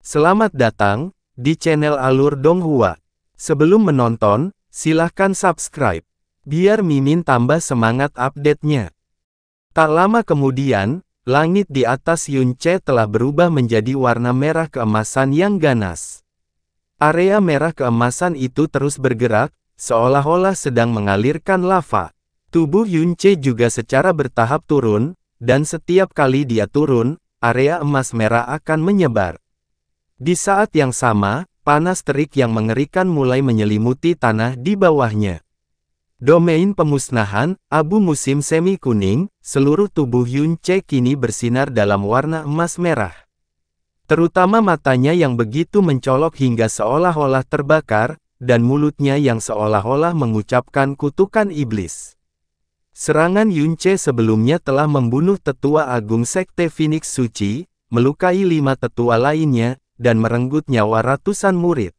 Selamat datang di channel Alur Donghua. Sebelum menonton, silahkan subscribe, biar Mimin tambah semangat update-nya. Tak lama kemudian, langit di atas Yunche telah berubah menjadi warna merah keemasan yang ganas. Area merah keemasan itu terus bergerak, seolah-olah sedang mengalirkan lava. Tubuh Yunche juga secara bertahap turun, dan setiap kali dia turun, area emas merah akan menyebar. Di saat yang sama, panas terik yang mengerikan mulai menyelimuti tanah di bawahnya. Domain pemusnahan, abu musim semi kuning, seluruh tubuh Yunche kini bersinar dalam warna emas merah. Terutama matanya yang begitu mencolok hingga seolah-olah terbakar, dan mulutnya yang seolah-olah mengucapkan kutukan iblis. Serangan Yunche sebelumnya telah membunuh tetua agung Sekte Phoenix Suci, melukai 5 tetua lainnya, dan merenggut nyawa ratusan murid.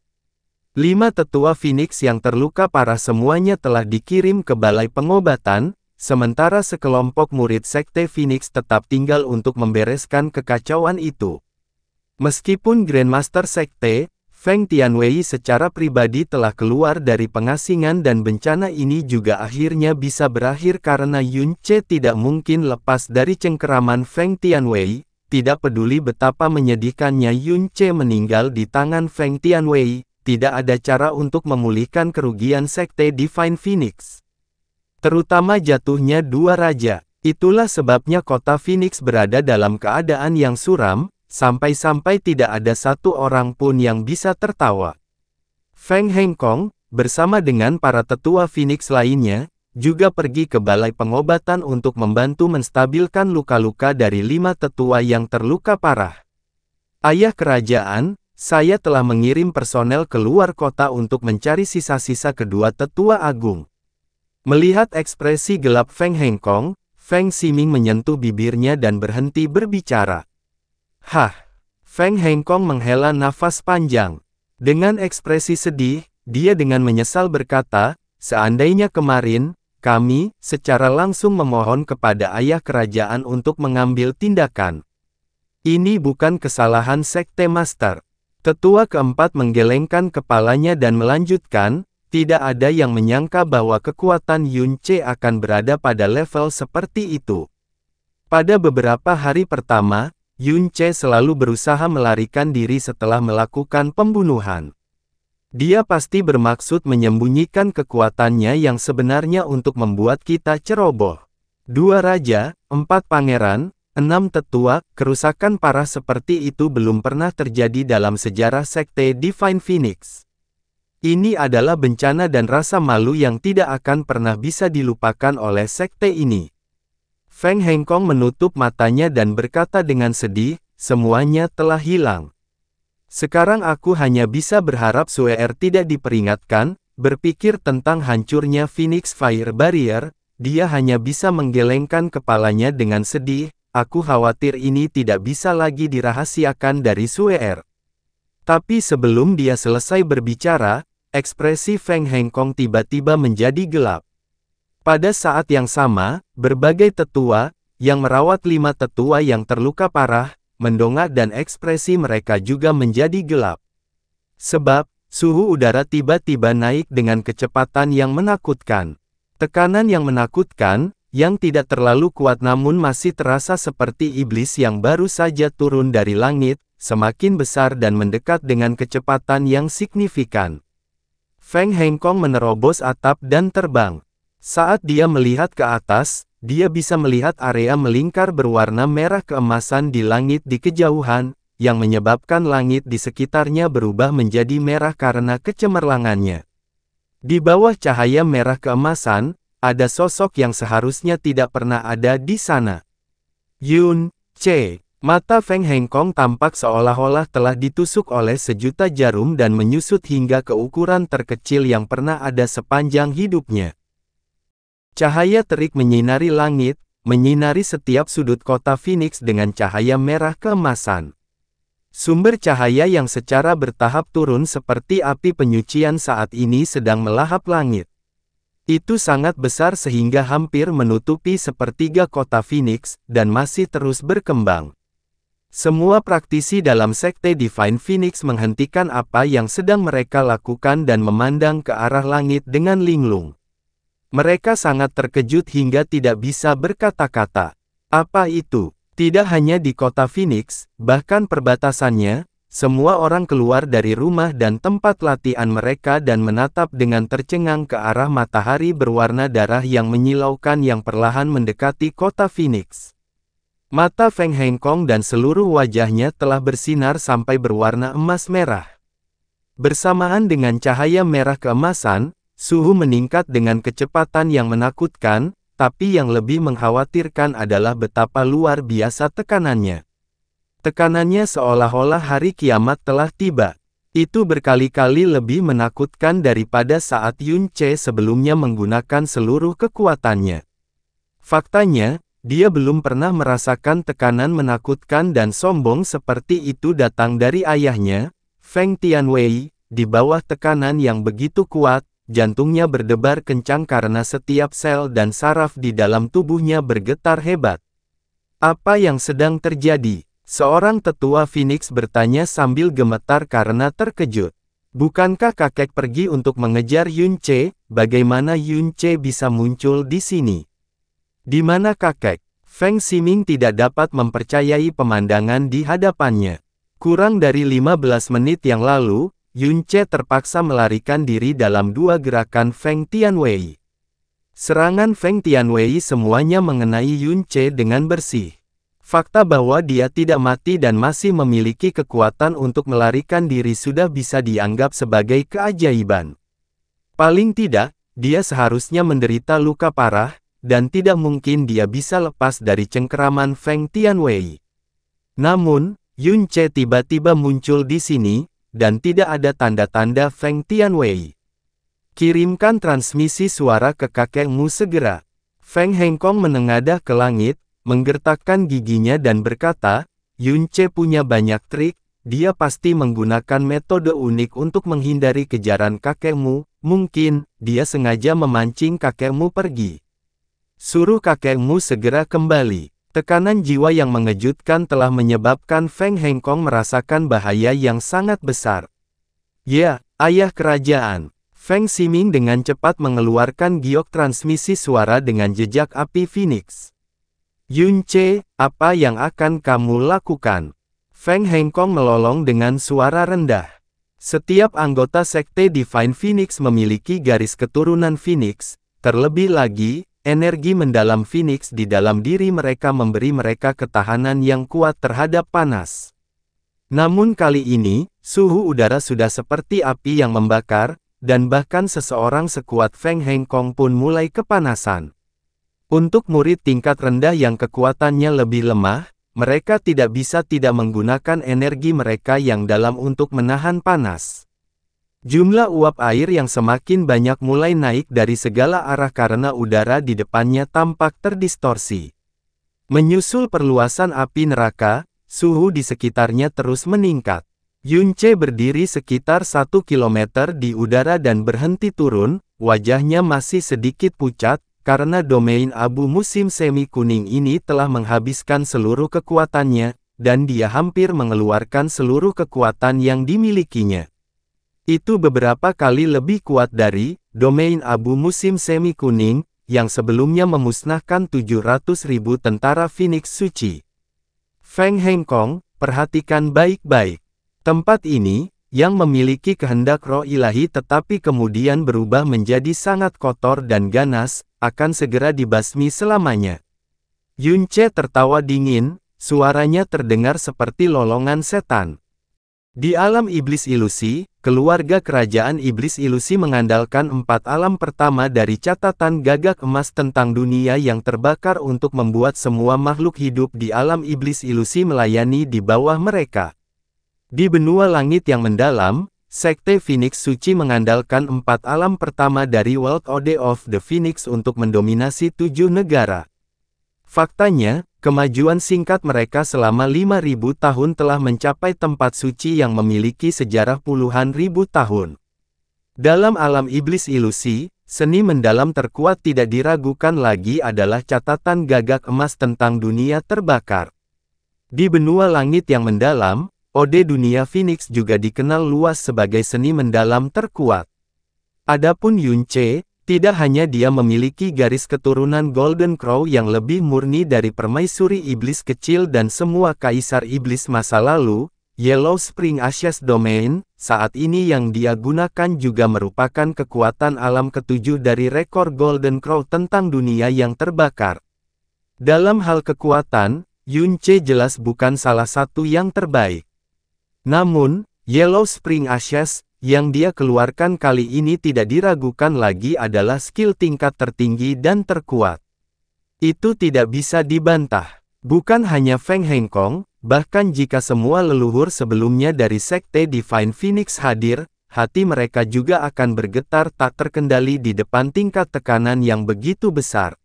5 tetua Phoenix yang terluka parah semuanya telah dikirim ke balai pengobatan, sementara sekelompok murid Sekte Phoenix tetap tinggal untuk membereskan kekacauan itu. Meskipun Grandmaster Sekte, Feng Tianwei secara pribadi telah keluar dari pengasingan dan bencana ini juga akhirnya bisa berakhir karena Yunche tidak mungkin lepas dari cengkeraman Feng Tianwei. Tidak peduli betapa menyedihkannya Yunche meninggal di tangan Feng Tianwei, tidak ada cara untuk memulihkan kerugian Sekte Divine Phoenix. Terutama jatuhnya 2 raja. Itulah sebabnya kota Phoenix berada dalam keadaan yang suram, sampai-sampai tidak ada satu orang pun yang bisa tertawa. Feng Hengkong, bersama dengan para tetua Phoenix lainnya, juga pergi ke balai pengobatan untuk membantu menstabilkan luka-luka dari 5 tetua yang terluka parah. Ayah kerajaan, saya telah mengirim personel keluar kota untuk mencari sisa-sisa kedua tetua agung. Melihat ekspresi gelap Feng Hengkong, Feng Ximing menyentuh bibirnya dan berhenti berbicara. Hah! Feng Hengkong menghela nafas panjang. Dengan ekspresi sedih, dia dengan menyesal berkata, seandainya kemarin, kami, secara langsung memohon kepada ayah kerajaan untuk mengambil tindakan. Ini bukan kesalahan Sekte Master. Tetua keempat menggelengkan kepalanya dan melanjutkan, tidak ada yang menyangka bahwa kekuatan Yunche akan berada pada level seperti itu. Pada beberapa hari pertama, Yunche selalu berusaha melarikan diri setelah melakukan pembunuhan. Dia pasti bermaksud menyembunyikan kekuatannya yang sebenarnya untuk membuat kita ceroboh. 2 raja, 4 pangeran, 6 tetua, kerusakan parah seperti itu belum pernah terjadi dalam sejarah Sekte Divine Phoenix. Ini adalah bencana dan rasa malu yang tidak akan pernah bisa dilupakan oleh sekte ini. Feng Hengkong menutup matanya dan berkata dengan sedih, semuanya telah hilang. Sekarang aku hanya bisa berharap Suer tidak diperingatkan, berpikir tentang hancurnya Phoenix Fire Barrier, dia hanya bisa menggelengkan kepalanya dengan sedih, aku khawatir ini tidak bisa lagi dirahasiakan dari Suer. Tapi sebelum dia selesai berbicara, ekspresi Feng Hengkong tiba-tiba menjadi gelap. Pada saat yang sama, berbagai tetua, yang merawat 5 tetua yang terluka parah, mendongak dan ekspresi mereka juga menjadi gelap. Sebab, suhu udara tiba-tiba naik dengan kecepatan yang menakutkan. Tekanan yang menakutkan, yang tidak terlalu kuat namun masih terasa seperti iblis yang baru saja turun dari langit, semakin besar dan mendekat dengan kecepatan yang signifikan. Feng Hengkong menerobos atap dan terbang. Saat dia melihat ke atas, dia bisa melihat area melingkar berwarna merah keemasan di langit di kejauhan, yang menyebabkan langit di sekitarnya berubah menjadi merah karena kecemerlangannya. Di bawah cahaya merah keemasan, ada sosok yang seharusnya tidak pernah ada di sana. Yunche. Mata Feng Hengkong tampak seolah-olah telah ditusuk oleh sejuta jarum dan menyusut hingga ke ukuran terkecil yang pernah ada sepanjang hidupnya. Cahaya terik menyinari langit, menyinari setiap sudut kota Phoenix dengan cahaya merah keemasan. Sumber cahaya yang secara bertahap turun seperti api penyucian saat ini sedang melahap langit. Itu sangat besar sehingga hampir menutupi sepertiga kota Phoenix, dan masih terus berkembang. Semua praktisi dalam sekte Divine Phoenix menghentikan apa yang sedang mereka lakukan dan memandang ke arah langit dengan linglung. Mereka sangat terkejut hingga tidak bisa berkata-kata. Apa itu? Tidak hanya di kota Phoenix, bahkan perbatasannya, semua orang keluar dari rumah dan tempat latihan mereka dan menatap dengan tercengang ke arah matahari berwarna darah yang menyilaukan yang perlahan mendekati kota Phoenix. Mata Feng Hengkong dan seluruh wajahnya telah bersinar sampai berwarna emas merah. Bersamaan dengan cahaya merah keemasan, suhu meningkat dengan kecepatan yang menakutkan, tapi yang lebih mengkhawatirkan adalah betapa luar biasa tekanannya. Tekanannya seolah-olah hari kiamat telah tiba. Itu berkali-kali lebih menakutkan daripada saat Yun Ce sebelumnya menggunakan seluruh kekuatannya. Faktanya, dia belum pernah merasakan tekanan menakutkan dan sombong seperti itu datang dari ayahnya, Feng Tianwei. Di bawah tekanan yang begitu kuat, jantungnya berdebar kencang karena setiap sel dan saraf di dalam tubuhnya bergetar hebat. Apa yang sedang terjadi? Seorang tetua Phoenix bertanya sambil gemetar karena terkejut. Bukankah kakek pergi untuk mengejar Yun Ce? Bagaimana Yun Ce bisa muncul di sini? Di mana kakek? Feng Ximing tidak dapat mempercayai pemandangan di hadapannya. Kurang dari 15 menit yang lalu, Yun Ce terpaksa melarikan diri dalam 2 gerakan Feng Tianwei. Serangan Feng Tianwei semuanya mengenai Yun Ce dengan bersih. Fakta bahwa dia tidak mati dan masih memiliki kekuatan untuk melarikan diri sudah bisa dianggap sebagai keajaiban. Paling tidak, dia seharusnya menderita luka parah, dan tidak mungkin dia bisa lepas dari cengkeraman Feng Tianwei. Namun, Yun Ce tiba-tiba muncul di sini, dan tidak ada tanda-tanda Feng Tianwei. Kirimkan transmisi suara ke kakekmu segera. Feng Hengkong menengadah ke langit, menggertakkan giginya dan berkata, Yun Ce punya banyak trik, dia pasti menggunakan metode unik untuk menghindari kejaran kakekmu, mungkin, dia sengaja memancing kakekmu pergi. Suruh kakekmu segera kembali. Tekanan jiwa yang mengejutkan telah menyebabkan Feng Hengkong merasakan bahaya yang sangat besar. Ya, ayah kerajaan. Feng Ximing dengan cepat mengeluarkan giok transmisi suara dengan jejak api Phoenix. Yun Ce, apa yang akan kamu lakukan? Feng Hengkong melolong dengan suara rendah. Setiap anggota sekte Divine Phoenix memiliki garis keturunan Phoenix, terlebih lagi, energi mendalam Phoenix di dalam diri mereka memberi mereka ketahanan yang kuat terhadap panas. Namun kali ini, suhu udara sudah seperti api yang membakar, dan bahkan seseorang sekuat Feng Hengkong pun mulai kepanasan. Untuk murid tingkat rendah yang kekuatannya lebih lemah, mereka tidak bisa tidak menggunakan energi mereka yang dalam untuk menahan panas. Jumlah uap air yang semakin banyak mulai naik dari segala arah karena udara di depannya tampak terdistorsi. Menyusul perluasan api neraka, suhu di sekitarnya terus meningkat. Yun Ce berdiri sekitar 1 kilometer di udara dan berhenti turun, wajahnya masih sedikit pucat, karena domain abu musim semi kuning ini telah menghabiskan seluruh kekuatannya, dan dia hampir mengeluarkan seluruh kekuatan yang dimilikinya. Itu beberapa kali lebih kuat dari domain abu musim semi kuning, yang sebelumnya memusnahkan 700.000 tentara Phoenix Suci. Feng Hengkong, perhatikan baik-baik. Tempat ini, yang memiliki kehendak roh ilahi tetapi kemudian berubah menjadi sangat kotor dan ganas, akan segera dibasmi selamanya. Yun Ce tertawa dingin, suaranya terdengar seperti lolongan setan. Di alam iblis ilusi, keluarga kerajaan iblis ilusi mengandalkan 4 alam pertama dari catatan gagak emas tentang dunia yang terbakar untuk membuat semua makhluk hidup di alam iblis ilusi melayani di bawah mereka. Di benua langit yang mendalam, Sekte Phoenix Suci mengandalkan 4 alam pertama dari World Ode of the Phoenix untuk mendominasi 7 negara. Faktanya, kemajuan singkat mereka selama 5.000 tahun telah mencapai tempat suci yang memiliki sejarah puluhan ribu tahun. Dalam alam iblis ilusi, seni mendalam terkuat tidak diragukan lagi adalah catatan gagak emas tentang dunia terbakar. Di benua langit yang mendalam, Ode dunia Phoenix juga dikenal luas sebagai seni mendalam terkuat. Adapun Yunce, tidak hanya dia memiliki garis keturunan Golden Crow yang lebih murni dari permaisuri iblis kecil dan semua kaisar iblis masa lalu, Yellow Spring Ashes Domain, saat ini yang dia gunakan juga merupakan kekuatan alam ketujuh dari rekor Golden Crow tentang dunia yang terbakar. Dalam hal kekuatan, Yunce jelas bukan salah satu yang terbaik. Namun, Yellow Spring Ashes, yang dia keluarkan kali ini tidak diragukan lagi adalah skill tingkat tertinggi dan terkuat. Itu tidak bisa dibantah. Bukan hanya Feng Hengkong, bahkan jika semua leluhur sebelumnya dari Sekte Divine Phoenix hadir, hati mereka juga akan bergetar tak terkendali di depan tingkat tekanan yang begitu besar.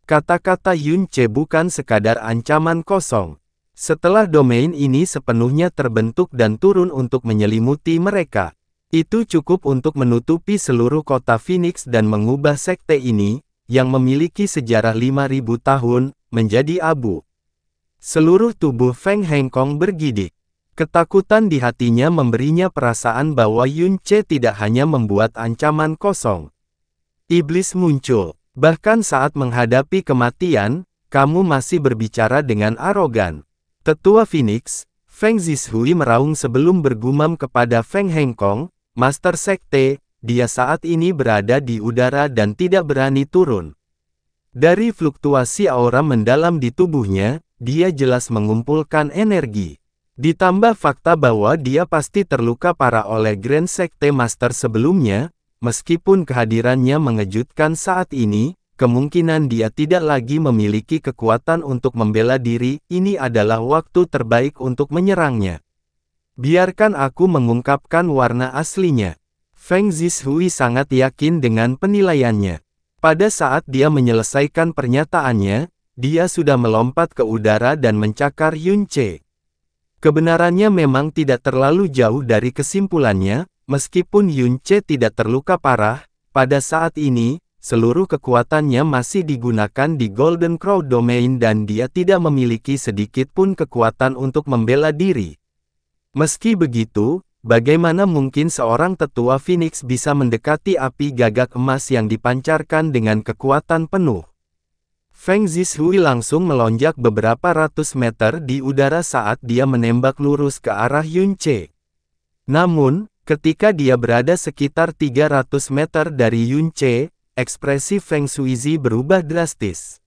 Kata-kata Yunce bukan sekadar ancaman kosong. Setelah domain ini sepenuhnya terbentuk dan turun untuk menyelimuti mereka, itu cukup untuk menutupi seluruh kota Phoenix dan mengubah sekte ini, yang memiliki sejarah 5.000 tahun, menjadi abu. Seluruh tubuh Feng Hengkong bergidik. Ketakutan di hatinya memberinya perasaan bahwa Yunce tidak hanya membuat ancaman kosong. Iblis muncul. Bahkan saat menghadapi kematian, kamu masih berbicara dengan arogan. Tetua Phoenix, Feng Zishui meraung sebelum bergumam kepada Feng Hengkong, Master Sekte, dia saat ini berada di udara dan tidak berani turun. Dari fluktuasi aura mendalam di tubuhnya, dia jelas mengumpulkan energi. Ditambah fakta bahwa dia pasti terluka parah oleh Grand Sekte Master sebelumnya, meskipun kehadirannya mengejutkan saat ini, kemungkinan dia tidak lagi memiliki kekuatan untuk membela diri, ini adalah waktu terbaik untuk menyerangnya. Biarkan aku mengungkapkan warna aslinya. Feng Zishui sangat yakin dengan penilaiannya. Pada saat dia menyelesaikan pernyataannya, dia sudah melompat ke udara dan mencakar Yunce. Kebenarannya memang tidak terlalu jauh dari kesimpulannya, meskipun Yunce tidak terluka parah, pada saat ini, seluruh kekuatannya masih digunakan di Golden Crow Domain dan dia tidak memiliki sedikit pun kekuatan untuk membela diri. Meski begitu, bagaimana mungkin seorang tetua Phoenix bisa mendekati api gagak emas yang dipancarkan dengan kekuatan penuh? Feng Zishui langsung melonjak beberapa ratus meter di udara saat dia menembak lurus ke arah Yunce. Namun, ketika dia berada sekitar 300 meter dari Yunce, ekspresi Feng Shuizi berubah drastis.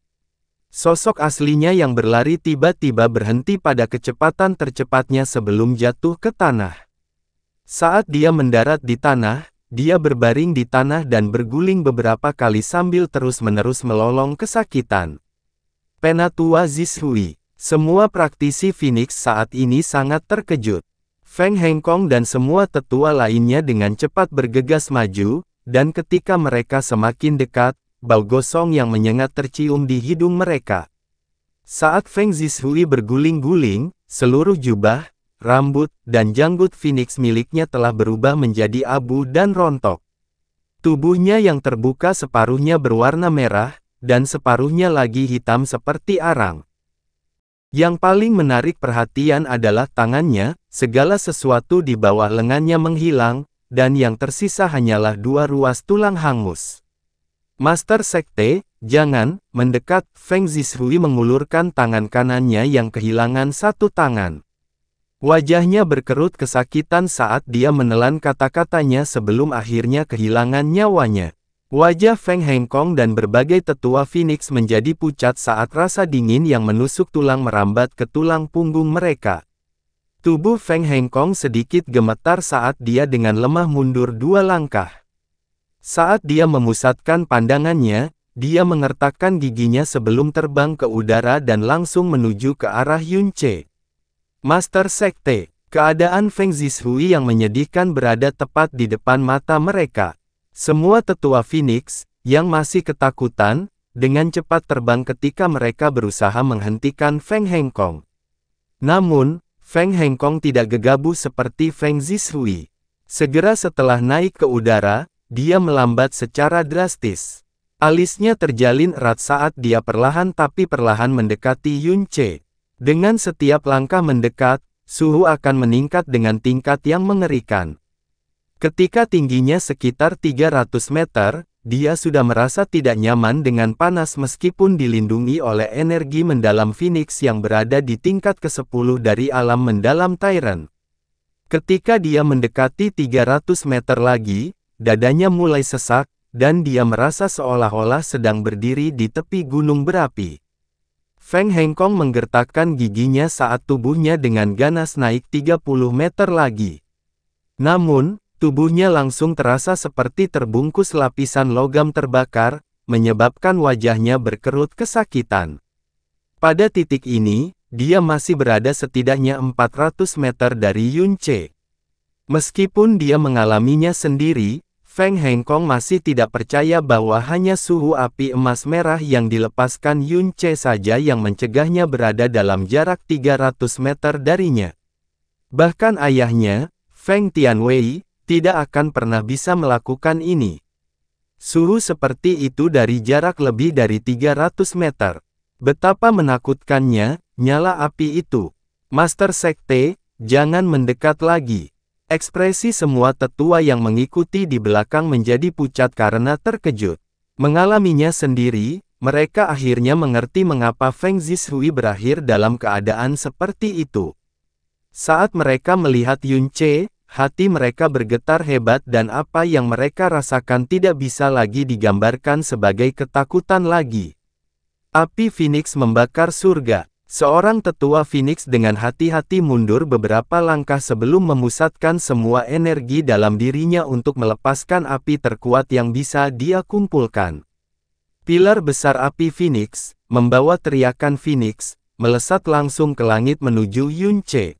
Sosok aslinya yang berlari tiba-tiba berhenti pada kecepatan tercepatnya sebelum jatuh ke tanah. Saat dia mendarat di tanah, dia berbaring di tanah dan berguling beberapa kali sambil terus-menerus melolong kesakitan. Penatua Zishui, semua praktisi Phoenix saat ini sangat terkejut. Feng Hengkong dan semua tetua lainnya dengan cepat bergegas maju, dan ketika mereka semakin dekat, bau gosong yang menyengat tercium di hidung mereka. Saat Feng Zishui berguling-guling, seluruh jubah, rambut, dan janggut Phoenix miliknya telah berubah menjadi abu dan rontok. Tubuhnya yang terbuka separuhnya berwarna merah, dan separuhnya lagi hitam seperti arang. Yang paling menarik perhatian adalah tangannya, segala sesuatu di bawah lengannya menghilang, dan yang tersisa hanyalah 2 ruas tulang hangus. Master Sekte, jangan mendekat. Feng Zishui mengulurkan tangan kanannya yang kehilangan satu tangan. Wajahnya berkerut kesakitan saat dia menelan kata-katanya sebelum akhirnya kehilangan nyawanya. Wajah Feng Hengkong dan berbagai tetua Phoenix menjadi pucat saat rasa dingin yang menusuk tulang merambat ke tulang punggung mereka. Tubuh Feng Hengkong sedikit gemetar saat dia dengan lemah mundur 2 langkah. Saat dia memusatkan pandangannya, dia mengertakkan giginya sebelum terbang ke udara dan langsung menuju ke arah Yunce. Master Sekte, keadaan Feng Zishui yang menyedihkan berada tepat di depan mata mereka. Semua tetua Phoenix, yang masih ketakutan, dengan cepat terbang ketika mereka berusaha menghentikan Feng Hengkong. Namun, Feng Hengkong tidak gegabah seperti Feng Zishui. Segera setelah naik ke udara, dia melambat secara drastis. Alisnya terjalin erat saat dia perlahan tapi perlahan mendekati Yunce. Dengan setiap langkah mendekat, suhu akan meningkat dengan tingkat yang mengerikan. Ketika tingginya sekitar 300 meter, dia sudah merasa tidak nyaman dengan panas meskipun dilindungi oleh energi mendalam Phoenix yang berada di tingkat ke-10 dari alam mendalam Tyrant. Ketika dia mendekati 300 meter lagi, dadanya mulai sesak, dan dia merasa seolah-olah sedang berdiri di tepi gunung berapi. Feng Hengkong menggertakkan giginya saat tubuhnya dengan ganas naik 30 meter lagi. Namun, tubuhnya langsung terasa seperti terbungkus lapisan logam terbakar, menyebabkan wajahnya berkerut kesakitan. Pada titik ini, dia masih berada setidaknya 400 meter dari Yun Ce. Meskipun dia mengalaminya sendiri, Feng Hengkong masih tidak percaya bahwa hanya suhu api emas merah yang dilepaskan Yun Ce saja yang mencegahnya berada dalam jarak 300 meter darinya. Bahkan ayahnya, Feng Tianwei, tidak akan pernah bisa melakukan ini. Suhu seperti itu dari jarak lebih dari 300 meter. Betapa menakutkannya, nyala api itu. Master Sekte, jangan mendekat lagi. Ekspresi semua tetua yang mengikuti di belakang menjadi pucat karena terkejut. Mengalaminya sendiri, mereka akhirnya mengerti mengapa Feng Zishui berakhir dalam keadaan seperti itu. Saat mereka melihat Yun Ce, hati mereka bergetar hebat dan apa yang mereka rasakan tidak bisa lagi digambarkan sebagai ketakutan lagi. Api Phoenix membakar surga. Seorang tetua Phoenix dengan hati-hati mundur beberapa langkah sebelum memusatkan semua energi dalam dirinya untuk melepaskan api terkuat yang bisa dia kumpulkan. Pilar besar api Phoenix, membawa teriakan Phoenix, melesat langsung ke langit menuju Yun Ce.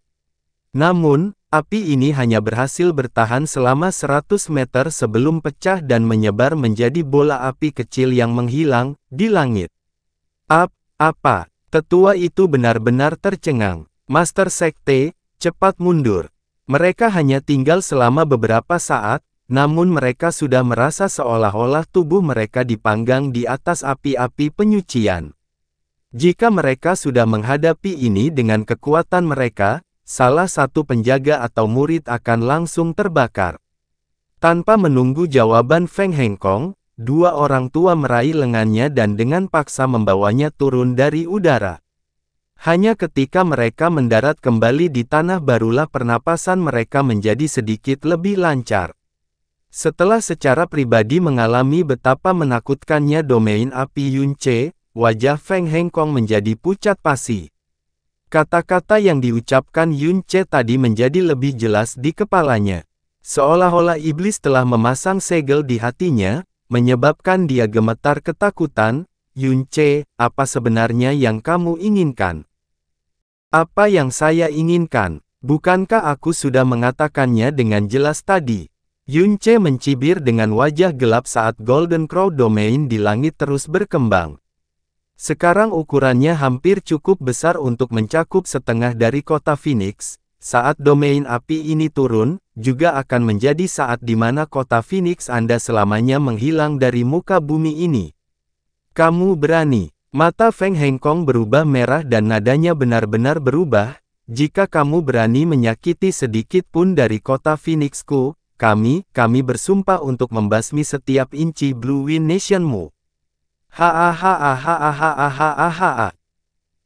Namun, api ini hanya berhasil bertahan selama 100 meter sebelum pecah dan menyebar menjadi bola api kecil yang menghilang di langit. Apa? Tetua itu benar-benar tercengang. Master Sekte, cepat mundur. Mereka hanya tinggal selama beberapa saat, namun mereka sudah merasa seolah-olah tubuh mereka dipanggang di atas api-api penyucian. Jika mereka sudah menghadapi ini dengan kekuatan mereka, salah satu penjaga atau murid akan langsung terbakar. Tanpa menunggu jawaban Feng Hengkong, dua orang tua meraih lengannya dan dengan paksa membawanya turun dari udara. Hanya ketika mereka mendarat kembali di tanah barulah pernapasan mereka menjadi sedikit lebih lancar. Setelah secara pribadi mengalami betapa menakutkannya domain api Yun Ce, wajah Feng Hengkong menjadi pucat pasi. Kata-kata yang diucapkan Yun Ce tadi menjadi lebih jelas di kepalanya. Seolah-olah iblis telah memasang segel di hatinya, menyebabkan dia gemetar ketakutan. Yun Ce, apa sebenarnya yang kamu inginkan? Apa yang saya inginkan? Bukankah aku sudah mengatakannya dengan jelas tadi? Yun Ce mencibir dengan wajah gelap saat Golden Crow Domain di langit terus berkembang. Sekarang ukurannya hampir cukup besar untuk mencakup setengah dari kota Phoenix. Saat domain api ini turun, juga akan menjadi saat di mana kota Phoenix Anda selamanya menghilang dari muka bumi ini. Kamu berani. Mata Feng Hengkong berubah merah dan nadanya benar-benar berubah. Jika kamu berani menyakiti sedikit pun dari kota Phoenixku, kami bersumpah untuk membasmi setiap inci Blue Wind Nationmu. Hahaha.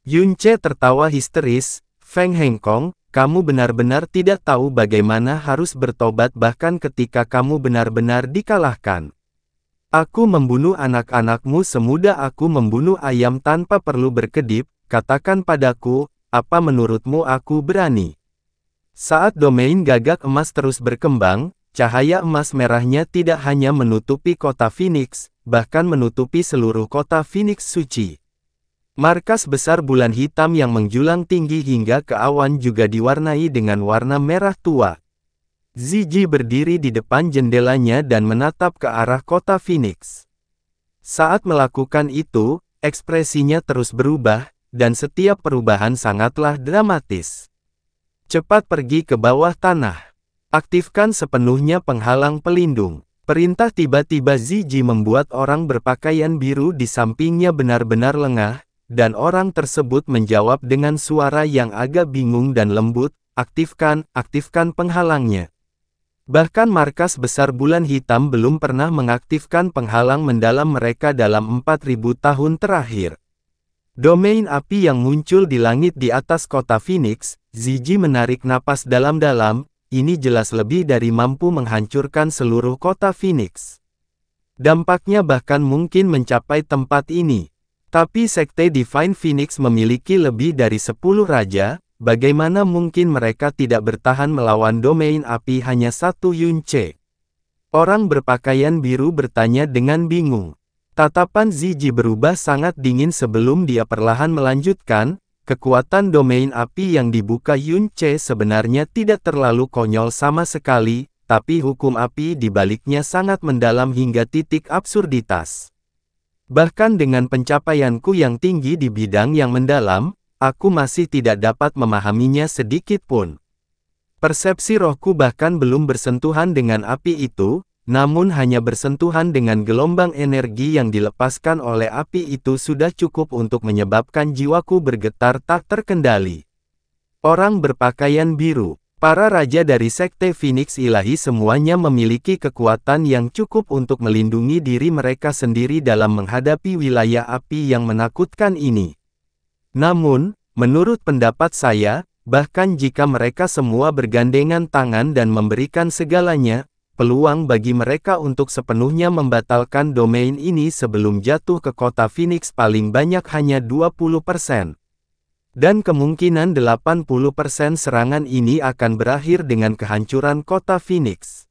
Yun Ce tertawa histeris. Feng Hengkong, kamu benar-benar tidak tahu bagaimana harus bertobat bahkan ketika kamu benar-benar dikalahkan. Aku membunuh anak-anakmu semudah aku membunuh ayam tanpa perlu berkedip, katakan padaku, apa menurutmu aku berani? Saat domain gagak emas terus berkembang, cahaya emas merahnya tidak hanya menutupi kota Phoenix, bahkan menutupi seluruh kota Phoenix suci. Markas besar bulan hitam yang menjulang tinggi hingga ke awan juga diwarnai dengan warna merah tua. Ziji berdiri di depan jendelanya dan menatap ke arah kota Phoenix. Saat melakukan itu, ekspresinya terus berubah, dan setiap perubahan sangatlah dramatis. Cepat pergi ke bawah tanah. Aktifkan sepenuhnya penghalang pelindung. Perintah tiba-tiba Ziji membuat orang berpakaian biru di sampingnya benar-benar lengah. dan orang tersebut menjawab dengan suara yang agak bingung dan lembut, aktifkan penghalangnya. Bahkan markas besar bulan hitam belum pernah mengaktifkan penghalang mendalam mereka dalam 4000 tahun terakhir. Domain api yang muncul di langit di atas kota Phoenix, Ziji menarik napas dalam-dalam, ini jelas lebih dari mampu menghancurkan seluruh kota Phoenix. Dampaknya bahkan mungkin mencapai tempat ini. Tapi Sekte Divine Phoenix memiliki lebih dari 10 raja, bagaimana mungkin mereka tidak bertahan melawan domain api hanya satu Yunce? Orang berpakaian biru bertanya dengan bingung. Tatapan Ziji berubah sangat dingin sebelum dia perlahan melanjutkan, kekuatan domain api yang dibuka Yunce sebenarnya tidak terlalu konyol sama sekali, tapi hukum api di baliknya sangat mendalam hingga titik absurditas. Bahkan dengan pencapaianku yang tinggi di bidang yang mendalam, aku masih tidak dapat memahaminya sedikit pun. Persepsi rohku bahkan belum bersentuhan dengan api itu, namun hanya bersentuhan dengan gelombang energi yang dilepaskan oleh api itu sudah cukup untuk menyebabkan jiwaku bergetar tak terkendali. Orang berpakaian biru, para raja dari Sekte Phoenix Ilahi semuanya memiliki kekuatan yang cukup untuk melindungi diri mereka sendiri dalam menghadapi wilayah api yang menakutkan ini. Namun, menurut pendapat saya, bahkan jika mereka semua bergandengan tangan dan memberikan segalanya, peluang bagi mereka untuk sepenuhnya membatalkan domain ini sebelum jatuh ke kota Phoenix paling banyak hanya 20%. Dan kemungkinan 80% serangan ini akan berakhir dengan kehancuran kota Phoenix.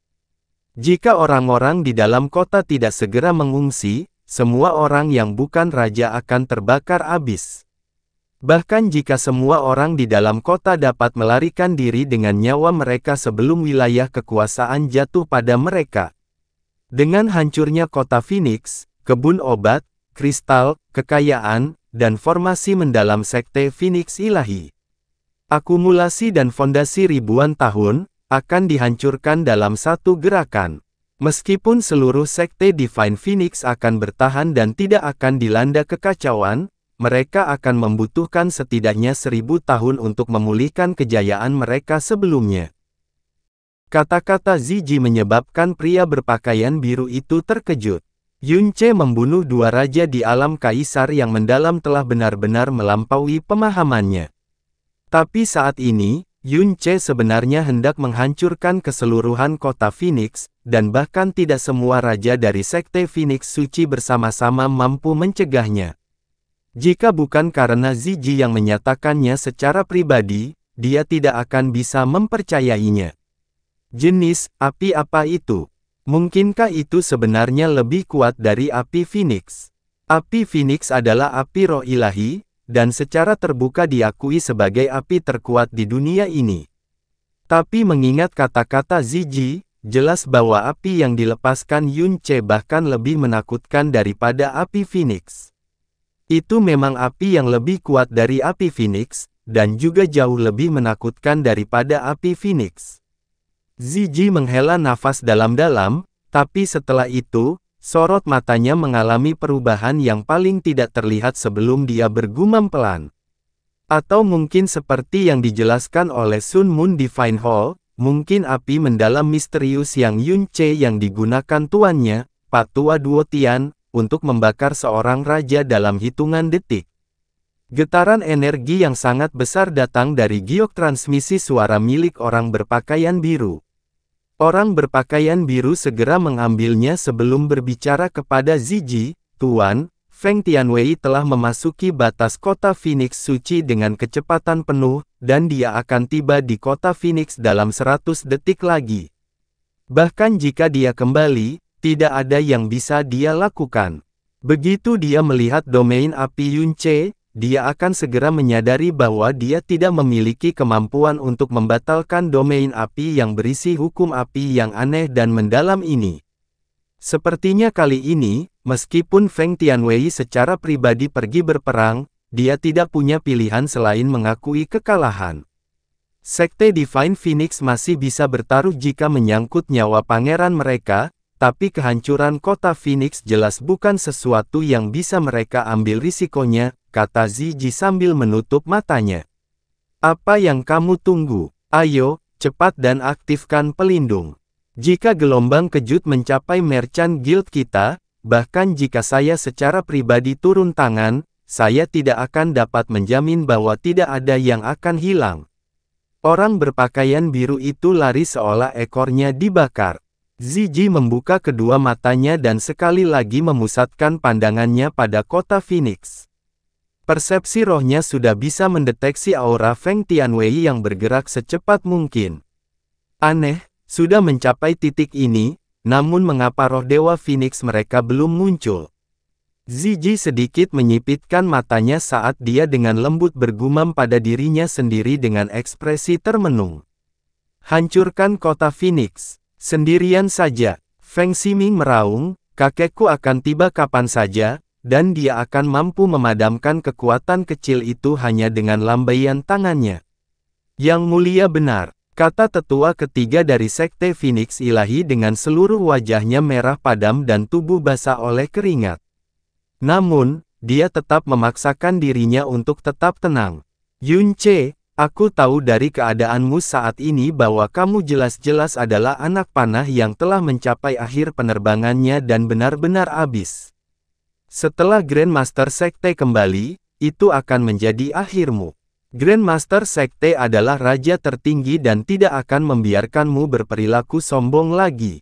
Jika orang-orang di dalam kota tidak segera mengungsi, semua orang yang bukan raja akan terbakar habis. Bahkan jika semua orang di dalam kota dapat melarikan diri dengan nyawa mereka sebelum wilayah kekuasaan jatuh pada mereka. Dengan hancurnya kota Phoenix, kebun obat, kristal, kekayaan, dan formasi mendalam Sekte Phoenix Ilahi. Akumulasi dan fondasi ribuan tahun, akan dihancurkan dalam satu gerakan. Meskipun seluruh Sekte Divine Phoenix akan bertahan dan tidak akan dilanda kekacauan, mereka akan membutuhkan setidaknya 1000 tahun untuk memulihkan kejayaan mereka sebelumnya. Kata-kata Ziji menyebabkan pria berpakaian biru itu terkejut. Yunce membunuh 2 raja di alam kaisar yang mendalam telah benar-benar melampaui pemahamannya. Tapi saat ini, Yunce sebenarnya hendak menghancurkan keseluruhan kota Phoenix, dan bahkan tidak semua raja dari Sekte Phoenix Suci bersama-sama mampu mencegahnya. Jika bukan karena Ziji yang menyatakannya secara pribadi, dia tidak akan bisa mempercayainya. Jenis api apa itu? Mungkinkah itu sebenarnya lebih kuat dari api Phoenix? Api Phoenix adalah api roh ilahi, dan secara terbuka diakui sebagai api terkuat di dunia ini. Tapi mengingat kata-kata Ziji, jelas bahwa api yang dilepaskan Yunce bahkan lebih menakutkan daripada api Phoenix. Itu memang api yang lebih kuat dari api Phoenix, dan juga jauh lebih menakutkan daripada api Phoenix. Ziji menghela nafas dalam-dalam, tapi setelah itu, sorot matanya mengalami perubahan yang paling tidak terlihat sebelum dia bergumam pelan. Atau mungkin seperti yang dijelaskan oleh Sun Moon Divine Hall, mungkin api mendalam misterius yang Yunce yang digunakan tuannya, Patua Duotian, untuk membakar seorang raja dalam hitungan detik. Getaran energi yang sangat besar datang dari giok transmisi suara milik orang berpakaian biru. Orang berpakaian biru segera mengambilnya sebelum berbicara kepada Ziji, "Tuan, Feng Tianwei telah memasuki batas kota Phoenix Suci dengan kecepatan penuh, dan dia akan tiba di kota Phoenix dalam 100 detik lagi. Bahkan jika dia kembali, tidak ada yang bisa dia lakukan." Begitu dia melihat domain api Yunce, dia akan segera menyadari bahwa dia tidak memiliki kemampuan untuk membatalkan domain api yang berisi hukum api yang aneh dan mendalam ini. Sepertinya kali ini, meskipun Feng Tianwei secara pribadi pergi berperang, dia tidak punya pilihan selain mengakui kekalahan. Sekte Divine Phoenix masih bisa bertaruh jika menyangkut nyawa pangeran mereka, tapi kehancuran kota Phoenix jelas bukan sesuatu yang bisa mereka ambil risikonya, kata Ziji sambil menutup matanya. Apa yang kamu tunggu? Ayo, cepat dan aktifkan pelindung. Jika gelombang kejut mencapai Merchant Guild kita, bahkan jika saya secara pribadi turun tangan, saya tidak akan dapat menjamin bahwa tidak ada yang akan hilang. Orang berpakaian biru itu lari seolah ekornya dibakar. Ziji membuka kedua matanya dan sekali lagi memusatkan pandangannya pada kota Phoenix. Persepsi rohnya sudah bisa mendeteksi aura Feng Tianwei yang bergerak secepat mungkin. Aneh, sudah mencapai titik ini, namun mengapa roh Dewa Phoenix mereka belum muncul? Ziji sedikit menyipitkan matanya saat dia dengan lembut bergumam pada dirinya sendiri dengan ekspresi termenung. Hancurkan kota Phoenix, sendirian saja. Feng Ximing meraung, kakekku akan tiba kapan saja, dan dia akan mampu memadamkan kekuatan kecil itu hanya dengan lambaian tangannya. Yang mulia benar, kata tetua ketiga dari Sekte Phoenix Ilahi dengan seluruh wajahnya merah padam dan tubuh basah oleh keringat. Namun, dia tetap memaksakan dirinya untuk tetap tenang. Yunce, aku tahu dari keadaanmu saat ini bahwa kamu jelas-jelas adalah anak panah yang telah mencapai akhir penerbangannya dan benar-benar habis. Setelah Grandmaster Sekte kembali, itu akan menjadi akhirmu. Grandmaster Sekte adalah raja tertinggi dan tidak akan membiarkanmu berperilaku sombong lagi.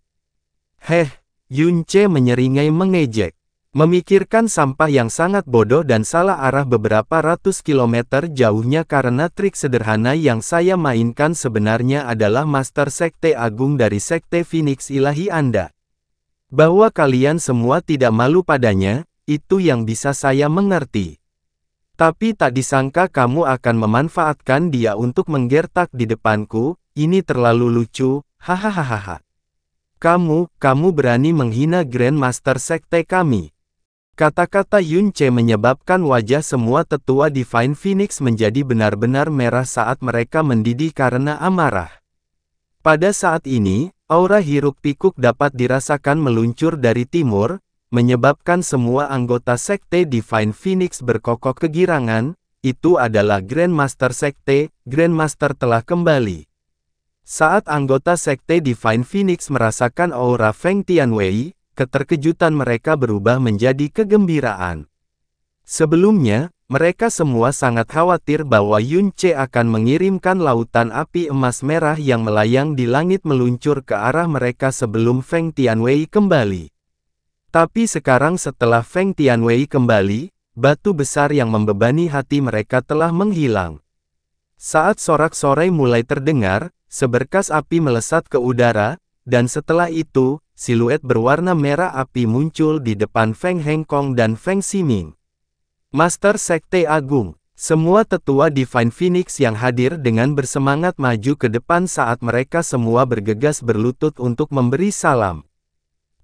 Yunce menyeringai mengejek. Memikirkan sampah yang sangat bodoh dan salah arah beberapa ratus kilometer jauhnya karena trik sederhana yang saya mainkan sebenarnya adalah Master Sekte Agung dari Sekte Phoenix Ilahi Anda. Bahwa kalian semua tidak malu padanya, itu yang bisa saya mengerti. Tapi tak disangka kamu akan memanfaatkan dia untuk menggertak di depanku, ini terlalu lucu, hahaha. Kamu berani menghina Grandmaster Sekte kami. Kata-kata Yunce menyebabkan wajah semua tetua Divine Phoenix menjadi benar-benar merah saat mereka mendidih karena amarah. Pada saat ini, aura hiruk-pikuk dapat dirasakan meluncur dari timur, menyebabkan semua anggota Sekte Divine Phoenix berkokok kegirangan. Itu adalah Grandmaster Sekte, Grandmaster telah kembali. Saat anggota Sekte Divine Phoenix merasakan aura Feng Tianwei, keterkejutan mereka berubah menjadi kegembiraan. Sebelumnya, mereka semua sangat khawatir bahwa Yunce akan mengirimkan lautan api emas merah yang melayang di langit meluncur ke arah mereka sebelum Feng Tianwei kembali. Tapi sekarang setelah Feng Tianwei kembali, batu besar yang membebani hati mereka telah menghilang. Saat sorak-sorai mulai terdengar, seberkas api melesat ke udara, dan setelah itu, siluet berwarna merah api muncul di depan Feng Hengkong dan Feng Ximing. Master Sekte Agung, semua tetua Divine Phoenix yang hadir dengan bersemangat maju ke depan saat mereka semua bergegas berlutut untuk memberi salam.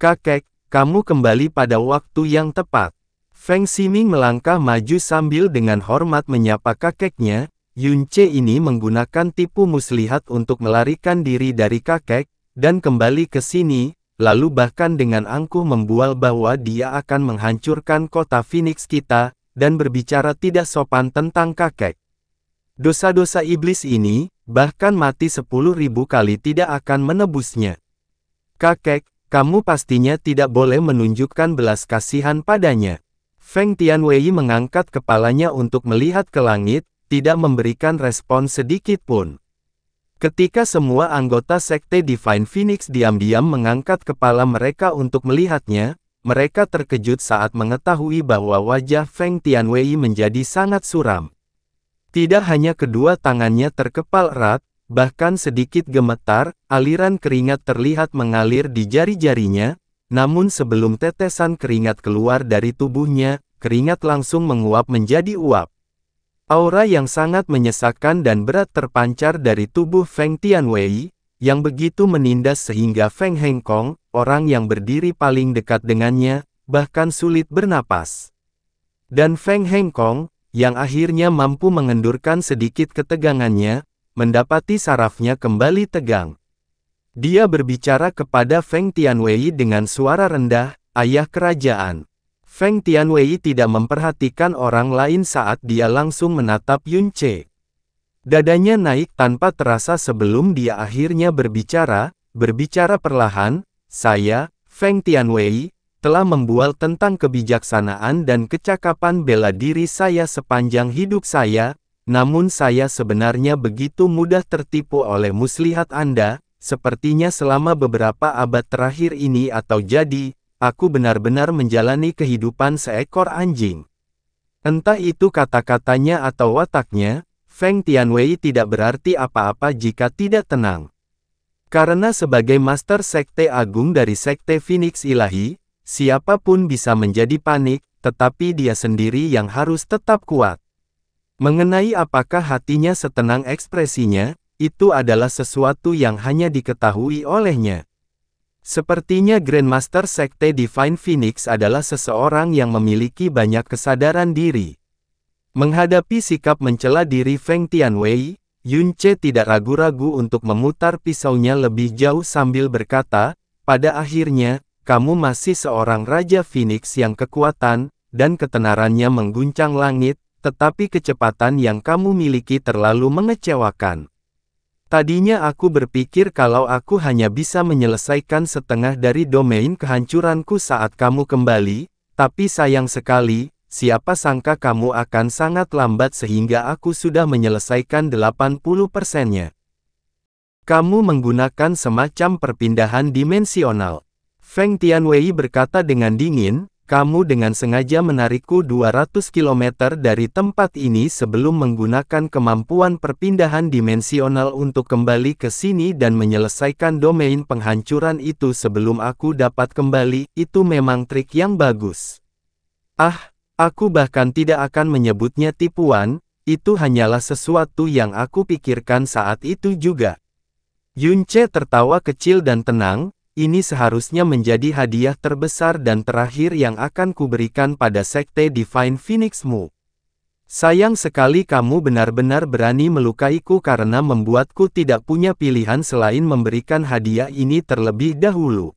Kakek, kamu kembali pada waktu yang tepat. Feng Ximing melangkah maju sambil dengan hormat menyapa kakeknya. Yunce ini menggunakan tipu muslihat untuk melarikan diri dari kakek, dan kembali ke sini, lalu bahkan dengan angkuh membual bahwa dia akan menghancurkan kota Phoenix kita, dan berbicara tidak sopan tentang kakek. Dosa-dosa iblis ini, bahkan mati 10.000 kali tidak akan menebusnya. Kakek, kamu pastinya tidak boleh menunjukkan belas kasihan padanya. Feng Tianwei mengangkat kepalanya untuk melihat ke langit, tidak memberikan respon sedikit pun. Ketika semua anggota Sekte Divine Phoenix diam-diam mengangkat kepala mereka untuk melihatnya, mereka terkejut saat mengetahui bahwa wajah Feng Tianwei menjadi sangat suram. Tidak hanya kedua tangannya terkepal erat, bahkan sedikit gemetar, aliran keringat terlihat mengalir di jari-jarinya, namun sebelum tetesan keringat keluar dari tubuhnya, keringat langsung menguap menjadi uap. Aura yang sangat menyesakkan dan berat terpancar dari tubuh Feng Tianwei, yang begitu menindas sehingga Feng Hengkong, orang yang berdiri paling dekat dengannya, bahkan sulit bernapas. Dan Feng Hengkong, yang akhirnya mampu mengendurkan sedikit ketegangannya, mendapati sarafnya kembali tegang. Dia berbicara kepada Feng Tianwei dengan suara rendah, "Ayah kerajaan." Feng Tianwei tidak memperhatikan orang lain saat dia langsung menatap Yun Ce. Dadanya naik tanpa terasa sebelum dia akhirnya berbicara perlahan, "Saya, Feng Tianwei, telah membual tentang kebijaksanaan dan kecakapan bela diri saya sepanjang hidup saya, namun saya sebenarnya begitu mudah tertipu oleh muslihat Anda, sepertinya selama beberapa abad terakhir ini atau jadi, aku benar-benar menjalani kehidupan seekor anjing." Entah itu kata-katanya atau wataknya, Feng Tianwei tidak berarti apa-apa jika tidak tenang. Karena sebagai Master Sekte Agung dari Sekte Phoenix Ilahi, siapapun bisa menjadi panik, tetapi dia sendiri yang harus tetap kuat. Mengenai apakah hatinya setenang ekspresinya, itu adalah sesuatu yang hanya diketahui olehnya. Sepertinya Grandmaster Sekte Divine Phoenix adalah seseorang yang memiliki banyak kesadaran diri. Menghadapi sikap mencela diri Feng Tianwei, Yun Ce tidak ragu-ragu untuk memutar pisaunya lebih jauh sambil berkata, "Pada akhirnya, kamu masih seorang Raja Phoenix yang kekuatan dan ketenarannya mengguncang langit, tetapi kecepatan yang kamu miliki terlalu mengecewakan. Tadinya aku berpikir kalau aku hanya bisa menyelesaikan setengah dari domain kehancuranku saat kamu kembali, tapi sayang sekali, siapa sangka kamu akan sangat lambat sehingga aku sudah menyelesaikan 80%-nya. Kamu menggunakan semacam perpindahan dimensional." Feng Tianwei berkata dengan dingin, "Kamu dengan sengaja menarikku 200 km dari tempat ini sebelum menggunakan kemampuan perpindahan dimensional untuk kembali ke sini dan menyelesaikan domain penghancuran itu sebelum aku dapat kembali, itu memang trik yang bagus. Ah, aku bahkan tidak akan menyebutnya tipuan, itu hanyalah sesuatu yang aku pikirkan saat itu juga." Yun Ce tertawa kecil dan tenang, "Ini seharusnya menjadi hadiah terbesar dan terakhir yang akan kuberikan pada Sekte Divine Phoenix-mu. Sayang sekali kamu benar-benar berani melukaiku karena membuatku tidak punya pilihan selain memberikan hadiah ini terlebih dahulu.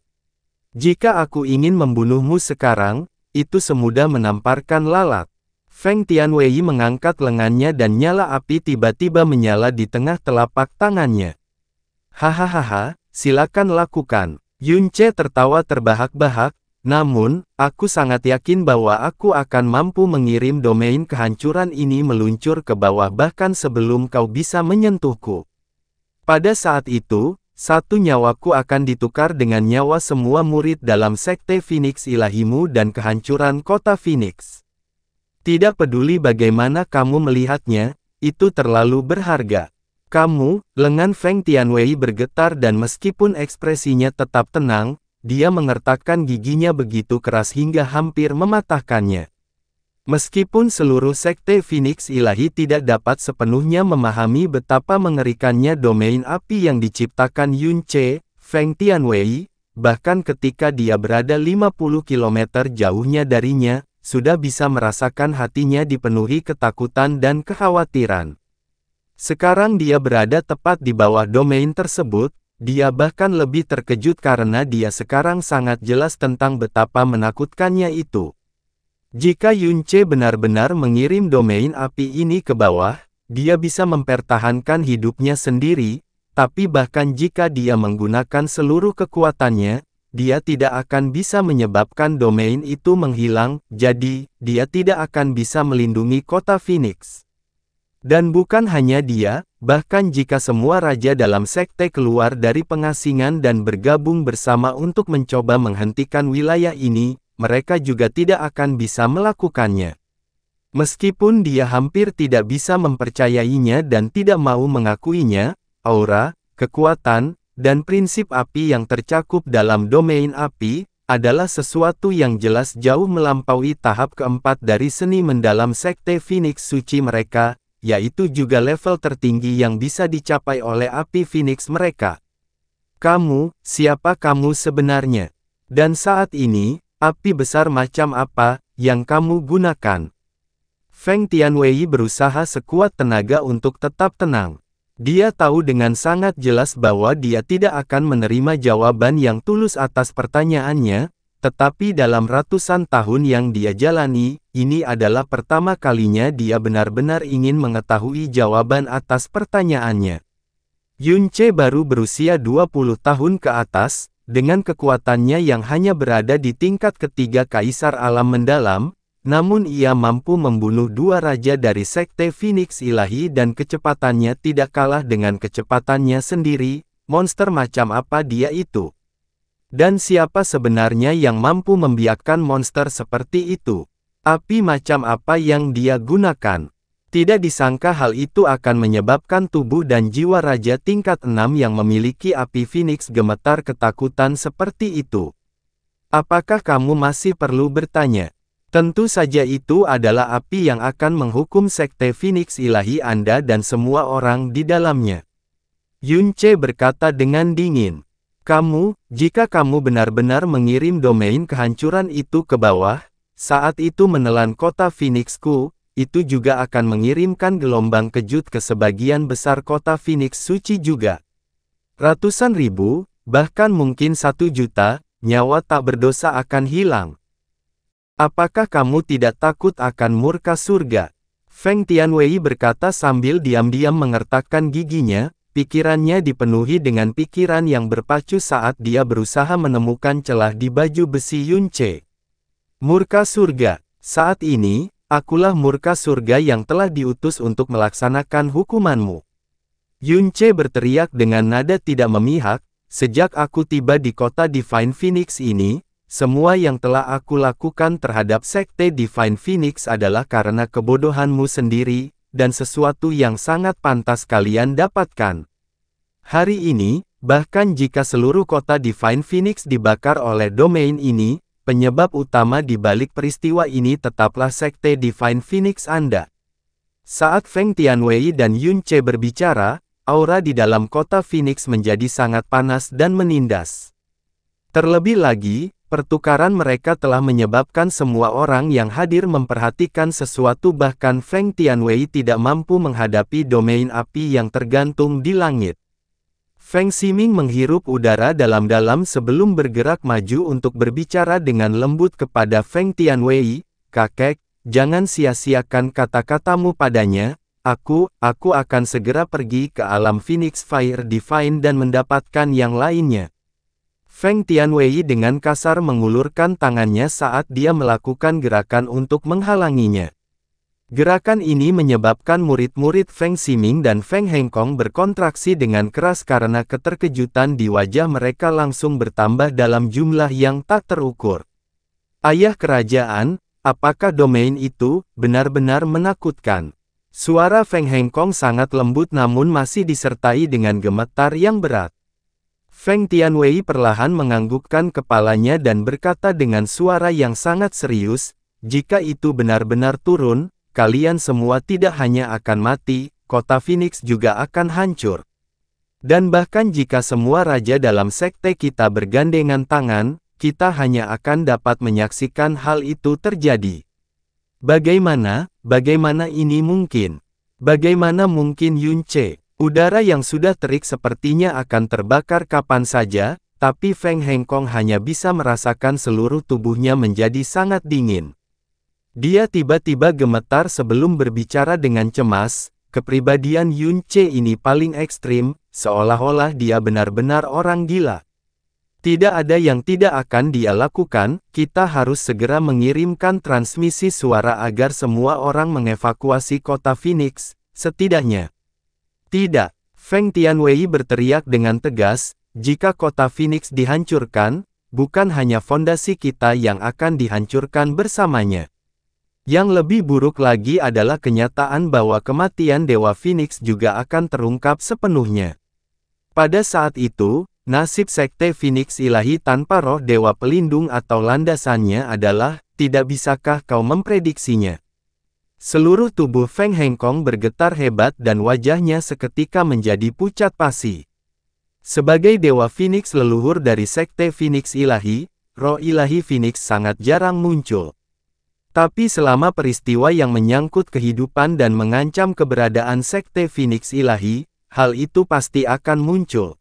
Jika aku ingin membunuhmu sekarang, itu semudah menamparkan lalat." Feng Tianwei mengangkat lengannya dan nyala api tiba-tiba menyala di tengah telapak tangannya. "Hahaha, silakan lakukan." Yun Ce tertawa terbahak-bahak, "Namun, aku sangat yakin bahwa aku akan mampu mengirim domain kehancuran ini meluncur ke bawah bahkan sebelum kau bisa menyentuhku. Pada saat itu, satu nyawaku akan ditukar dengan nyawa semua murid dalam Sekte Phoenix Ilahimu dan kehancuran kota Phoenix. Tidak peduli bagaimana kamu melihatnya, itu terlalu berharga." "Kamu," lengan Feng Tianwei bergetar dan meskipun ekspresinya tetap tenang, dia mengertakkan giginya begitu keras hingga hampir mematahkannya. Meskipun seluruh Sekte Phoenix Ilahi tidak dapat sepenuhnya memahami betapa mengerikannya domain api yang diciptakan Yun Ce, Feng Tianwei, bahkan ketika dia berada 50 km jauhnya darinya, sudah bisa merasakan hatinya dipenuhi ketakutan dan kekhawatiran. Sekarang dia berada tepat di bawah domain tersebut, dia bahkan lebih terkejut karena dia sekarang sangat jelas tentang betapa menakutkannya itu. Jika Yun Ce benar-benar mengirim domain api ini ke bawah, dia bisa mempertahankan hidupnya sendiri, tapi bahkan jika dia menggunakan seluruh kekuatannya, dia tidak akan bisa menyebabkan domain itu menghilang, jadi, dia tidak akan bisa melindungi kota Phoenix. Dan bukan hanya dia, bahkan jika semua raja dalam sekte keluar dari pengasingan dan bergabung bersama untuk mencoba menghentikan wilayah ini, mereka juga tidak akan bisa melakukannya. Meskipun dia hampir tidak bisa mempercayainya dan tidak mau mengakuinya, aura, kekuatan, dan prinsip api yang tercakup dalam domain api, adalah sesuatu yang jelas jauh melampaui tahap keempat dari seni mendalam sekte Phoenix suci mereka, yaitu juga level tertinggi yang bisa dicapai oleh api Phoenix mereka. "Kamu, siapa kamu sebenarnya? Dan saat ini, api besar macam apa yang kamu gunakan?" Feng Tianwei berusaha sekuat tenaga untuk tetap tenang. Dia tahu dengan sangat jelas bahwa dia tidak akan menerima jawaban yang tulus atas pertanyaannya, tetapi dalam ratusan tahun yang dia jalani, ini adalah pertama kalinya dia benar-benar ingin mengetahui jawaban atas pertanyaannya. Yunce baru berusia 20 tahun ke atas, dengan kekuatannya yang hanya berada di tingkat ketiga Kaisar Alam Mendalam, namun ia mampu membunuh dua raja dari Sekte Phoenix Ilahi dan kecepatannya tidak kalah dengan kecepatannya sendiri. Monster macam apa dia itu? Dan siapa sebenarnya yang mampu membiakkan monster seperti itu? Api macam apa yang dia gunakan? Tidak disangka hal itu akan menyebabkan tubuh dan jiwa Raja tingkat 6 yang memiliki api Phoenix gemetar ketakutan seperti itu. Apakah kamu masih perlu bertanya? Tentu saja itu adalah api yang akan menghukum Sekte Phoenix Ilahi Anda dan semua orang di dalamnya. Yunce berkata dengan dingin. Jika kamu benar-benar mengirim domain kehancuran itu ke bawah, saat itu menelan kota Phoenixku, itu juga akan mengirimkan gelombang kejut ke sebagian besar kota Phoenix suci juga. Ratusan ribu, bahkan mungkin 1 juta, nyawa tak berdosa akan hilang. Apakah kamu tidak takut akan murka surga? Feng Tianwei berkata sambil diam-diam mengertakkan giginya, pikirannya dipenuhi dengan pikiran yang berpacu saat dia berusaha menemukan celah di baju besi Yunce. Murka surga, saat ini, akulah murka surga yang telah diutus untuk melaksanakan hukumanmu. Yunce berteriak dengan nada tidak memihak, sejak aku tiba di kota Divine Phoenix ini, semua yang telah aku lakukan terhadap Sekte Divine Phoenix adalah karena kebodohanmu sendiri, dan sesuatu yang sangat pantas kalian dapatkan. Hari ini, bahkan jika seluruh kota Divine Phoenix dibakar oleh domain ini, penyebab utama di balik peristiwa ini tetaplah Sekte Divine Phoenix Anda. Saat Feng Tianwei dan Yunce berbicara, aura di dalam kota Phoenix menjadi sangat panas dan menindas. Terlebih lagi, pertukaran mereka telah menyebabkan semua orang yang hadir memperhatikan sesuatu, bahkan Feng Tianwei tidak mampu menghadapi domain api yang tergantung di langit. Feng Ximing menghirup udara dalam-dalam sebelum bergerak maju untuk berbicara dengan lembut kepada Feng Tianwei, "Kakek, jangan sia-siakan kata-katamu padanya, aku akan segera pergi ke alam Phoenix Fire Divine dan mendapatkan yang lainnya." Feng Tianwei dengan kasar mengulurkan tangannya saat dia melakukan gerakan untuk menghalanginya. Gerakan ini menyebabkan murid-murid Feng Ximing dan Feng Hengkong berkontraksi dengan keras karena keterkejutan di wajah mereka langsung bertambah dalam jumlah yang tak terukur. Ayah kerajaan, apakah domain itu benar-benar menakutkan? Suara Feng Hengkong sangat lembut namun masih disertai dengan gemetar yang berat. Feng Tianwei perlahan menganggukkan kepalanya dan berkata dengan suara yang sangat serius, "Jika itu benar-benar turun, kalian semua tidak hanya akan mati, kota Phoenix juga akan hancur. Dan bahkan jika semua raja dalam sekte kita bergandengan tangan, kita hanya akan dapat menyaksikan hal itu terjadi." Bagaimana ini mungkin? Bagaimana mungkin Yunce? Udara yang sudah terik sepertinya akan terbakar kapan saja, tapi Feng Hengkong hanya bisa merasakan seluruh tubuhnya menjadi sangat dingin. Dia tiba-tiba gemetar sebelum berbicara dengan cemas. Kepribadian Yunce ini paling ekstrim, seolah-olah dia benar-benar orang gila. Tidak ada yang tidak akan dia lakukan, kita harus segera mengirimkan transmisi suara agar semua orang mengevakuasi kota Phoenix, setidaknya. Tidak, Feng Tianwei berteriak dengan tegas, jika kota Phoenix dihancurkan, bukan hanya fondasi kita yang akan dihancurkan bersamanya. Yang lebih buruk lagi adalah kenyataan bahwa kematian Dewa Phoenix juga akan terungkap sepenuhnya. Pada saat itu, nasib Sekte Phoenix Ilahi tanpa roh Dewa Pelindung atau landasannya adalah, tidak bisakah kau memprediksinya? Seluruh tubuh Feng Hengkong bergetar hebat dan wajahnya seketika menjadi pucat pasi. Sebagai Dewa Phoenix leluhur dari Sekte Phoenix Ilahi, roh ilahi Phoenix sangat jarang muncul. Tapi selama peristiwa yang menyangkut kehidupan dan mengancam keberadaan Sekte Phoenix Ilahi, hal itu pasti akan muncul.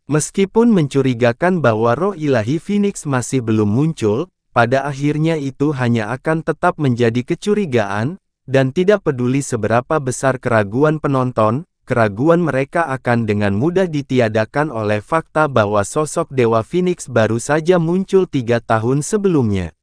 Meskipun mencurigakan bahwa roh ilahi Phoenix masih belum muncul, pada akhirnya itu hanya akan tetap menjadi kecurigaan, dan tidak peduli seberapa besar keraguan penonton, keraguan mereka akan dengan mudah ditiadakan oleh fakta bahwa sosok Dewa Phoenix baru saja muncul 3 tahun sebelumnya.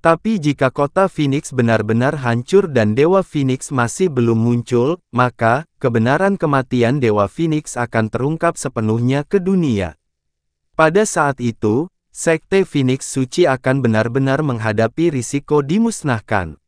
Tapi jika kota Phoenix benar-benar hancur dan Dewa Phoenix masih belum muncul, maka, kebenaran kematian Dewa Phoenix akan terungkap sepenuhnya ke dunia. Pada saat itu, Sekte Phoenix Suci akan benar-benar menghadapi risiko dimusnahkan.